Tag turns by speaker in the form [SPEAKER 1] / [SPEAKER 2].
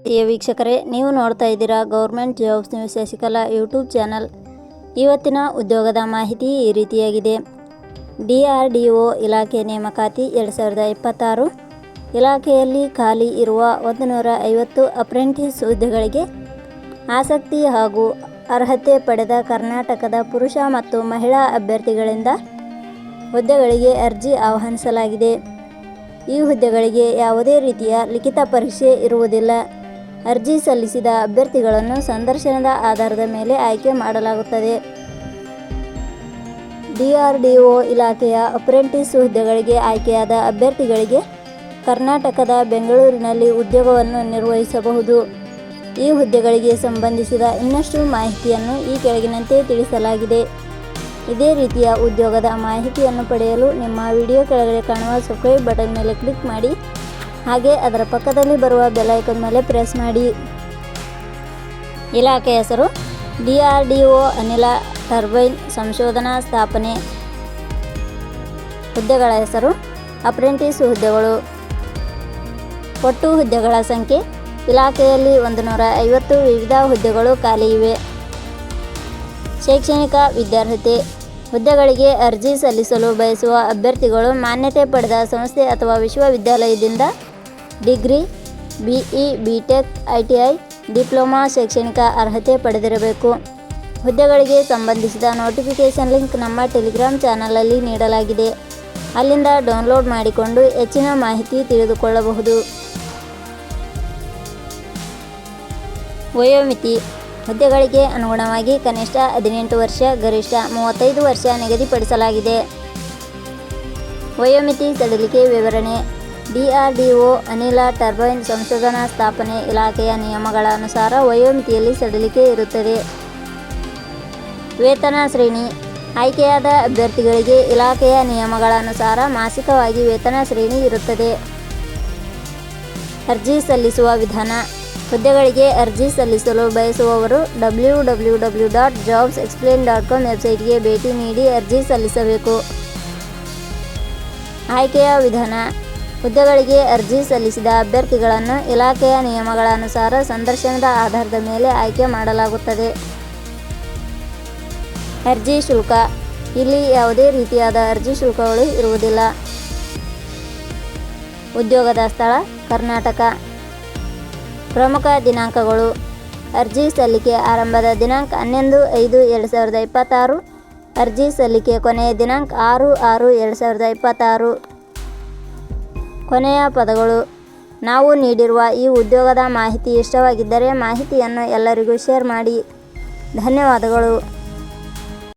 [SPEAKER 1] ಪ್ರಿಯ ವೀಕ್ಷಕರೇ, ನೀವು ನೋಡ್ತಾ ಇದ್ದೀರಾ government jobs news Shashikala YouTube channel. ಇವತ್ತಿನ ಉದ್ಯೋಗದ ಮಾಹಿತಿ ಈ ರೀತಿಯಾಗಿದೆ. DRDO ಇಲಾಖೆ ನೇಮಕಾತಿ 2026. ಇಲಾಖೆಯಲ್ಲಿ ಖಾಲಿ ಇರುವ 150 ಅಪ್ರೆಂಟಿಸ್ ಹುದ್ದೆಗಳಿಗೆ ಆಸಕ್ತಿ ಹಾಗೂ ಅರ್ಹತೆ ಪಡೆದ ಕರ್ನಾಟಕದ ಪುರುಷ ಮತ್ತು ಮಹಿಳಾ ಅಭ್ಯರ್ಥಿಗಳಿಂದ ಹುದ್ದೆಗಳಿಗೆ ಅರ್ಜಿ ಆಹ್ವಾನಿಸಲಾಗಿದೆ. ಈ ಹುದ್ದೆಗಳಿಗೆ ಯಾವುದೇ ರೀತಿಯ ಲಿಖಿತ ಪರೀಕ್ಷೆ ಇರುವುದಿಲ್ಲ. ಅರ್ಜಿ ಸಲ್ಲಿಸಿದ ಅಭ್ಯರ್ಥಿಗಳನ್ನು ಸಂದರ್ಶನದ ಆಧಾರದ ಮೇಲೆ ಆಯ್ಕೆ ಮಾಡಲಾಗುತ್ತದೆ. DRDO ಇಲಾಖೆಯ ಅಪ್ರೆಂಟಿಸ್ ಹುದ್ದೆಗಳಿಗೆ ಆಯ್ಕೆಯಾದ ಅಭ್ಯರ್ಥಿಗಳಿಗೆ ಕರ್ನಾಟಕದ ಬೆಂಗಳೂರಿನಲ್ಲಿ ಉದ್ಯೋಗವನ್ನು ನಿರ್ವಹಿಸಬಹುದು. ಈ ಹುದ್ದೆಗಳಿಗೆ ಸಂಬಂಧಿಸಿದ ಇನ್ನಷ್ಟು ಮಾಹಿತಿಯನ್ನು ಈ ಕೆಳಗಿನಂತೆ ತಿಳಿಸಲಾಗಿದೆ. ಇದೇ ರೀತಿಯ ಉದ್ಯೋಗದ ಮಾಹಿತಿಯನ್ನು ಪಡೆಯಲು ನಿಮ್ಮ ವಿಡಿಯೋ ಕೆಳಗಡೆ ಕಾಣುವ ಸಬ್ಸ್ಕ್ರೈಬ್ ಬಟನ್ ಮೇಲೆ ಕ್ಲಿಕ್ ಮಾಡಿ, ಹಾಗೆ ಅದರ ಪಕ್ಕದಲ್ಲಿ ಬರುವ ಬೆಲ್ ಐಕಾನ್ ಮೇಲೆ ಪ್ರೆಸ್ ಮಾಡಿ. ಇಲಾಖೆ ಹೆಸರು DRDO ಅನಿಲ ಟರ್ಬೈನ್ ಸಂಶೋಧನಾ ಸ್ಥಾಪನೆ. ಹುದ್ದೆಗಳ ಹೆಸರು ಅಪ್ರೆಂಟಿಸ್ ಹುದ್ದೆಗಳು. ಒಟ್ಟು ಹುದ್ದೆಗಳ ಸಂಖ್ಯೆ ಇಲಾಖೆಯಲ್ಲಿ 150 ವಿವಿಧ ಹುದ್ದೆಗಳು ಖಾಲಿ ಇವೆ. ಶೈಕ್ಷಣಿಕ ವಿದ್ಯಾರ್ಹತೆ. ಹುದ್ದೆಗಳಿಗೆ ಅರ್ಜಿ ಸಲ್ಲಿಸಲು ಬಯಸುವ ಅಭ್ಯರ್ಥಿಗಳು ಮಾನ್ಯತೆ ಪಡೆದ ಸಂಸ್ಥೆ ಅಥವಾ ವಿಶ್ವವಿದ್ಯಾಲಯದಿಂದ degree, BE, BTech, ITI, diploma ಶೈಕ್ಷಣಿಕ ಅರ್ಹತೆ ಪಡೆದಿರಬೇಕು. ಹುದ್ದೆಗಳಿಗೆ ಸಂಬಂಧಿಸಿದ ನೋಟಿಫಿಕೇಷನ್ ಲಿಂಕ್ ನಮ್ಮ ಟೆಲಿಗ್ರಾಮ್ ಚಾನಲಲ್ಲಿ ನೀಡಲಾಗಿದೆ. ಅಲ್ಲಿಂದ ಡೌನ್ಲೋಡ್ ಮಾಡಿಕೊಂಡು ಹೆಚ್ಚಿನ ಮಾಹಿತಿ ತಿಳಿದುಕೊಳ್ಳಬಹುದು. ವಯೋಮಿತಿ. ಹುದ್ದೆಗಳಿಗೆ ಅನುಗುಣವಾಗಿ ಕನಿಷ್ಠ 18 ವರ್ಷ, ಗರಿಷ್ಠ 35 ವರ್ಷ ನಿಗದಿಪಡಿಸಲಾಗಿದೆ. ವಯೋಮಿತಿ ಸಡಿಲಿಕೆ ವಿವರಣೆ. DRDO ಅನಿಲ ಟರ್ಬೈನ್ ಸಂಶೋಧನಾ ಸ್ಥಾಪನೆ ಇಲಾಖೆಯ ನಿಯಮಗಳ ಅನುಸಾರ ವಯೋಮಿತಿಯಲ್ಲಿ ಸಡಿಲಿಕೆ ಇರುತ್ತದೆ. ವೇತನ ಶ್ರೇಣಿ. ಆಯ್ಕೆಯಾದ ಅಭ್ಯರ್ಥಿಗಳಿಗೆ ಇಲಾಖೆಯ ನಿಯಮಗಳ ಅನುಸಾರ ಮಾಸಿಕವಾಗಿ ವೇತನ ಶ್ರೇಣಿ ಇರುತ್ತದೆ. ಅರ್ಜಿ ಸಲ್ಲಿಸುವ ವಿಧಾನ. ಹುದ್ದೆಗಳಿಗೆ ಅರ್ಜಿ ಸಲ್ಲಿಸಲು ಬಯಸುವವರು www.jobsexplain.com ವೆಬ್ಸೈಟ್ಗೆ ಭೇಟಿ ನೀಡಿ ಅರ್ಜಿ ಸಲ್ಲಿಸಬೇಕು. ಆಯ್ಕೆಯ ವಿಧಾನ. ಹುದ್ದೆಗಳಿಗೆ ಅರ್ಜಿ ಸಲ್ಲಿಸಿದ ಅಭ್ಯರ್ಥಿಗಳನ್ನು ಇಲಾಖೆಯ ನಿಯಮಗಳ ಅನುಸಾರ ಸಂದರ್ಶನದ ಆಧಾರದ ಮೇಲೆ ಆಯ್ಕೆ ಮಾಡಲಾಗುತ್ತದೆ. ಅರ್ಜಿ ಶುಲ್ಕ. ಇಲ್ಲಿ ಯಾವುದೇ ರೀತಿಯಾದ ಅರ್ಜಿ ಶುಲ್ಕಗಳು ಇರುವುದಿಲ್ಲ. ಉದ್ಯೋಗದ ಸ್ಥಳ ಕರ್ನಾಟಕ. ಪ್ರಮುಖ ದಿನಾಂಕಗಳು. ಅರ್ಜಿ ಸಲ್ಲಿಕೆ ಆರಂಭದ ದಿನಾಂಕ 11/5/2026. ಅರ್ಜಿ ಸಲ್ಲಿಕೆ ಕೊನೆಯ ದಿನಾಂಕ 6/6/2026. ಕೊನೆಯ ಪದಗಳು. ನಾವು ನೀಡಿರುವ ಈ ಉದ್ಯೋಗದ ಮಾಹಿತಿ ಇಷ್ಟವಾಗಿದ್ದರೆ ಮಾಹಿತಿಯನ್ನು ಎಲ್ಲರಿಗೂ ಶೇರ್ ಮಾಡಿ. ಧನ್ಯವಾದಗಳು.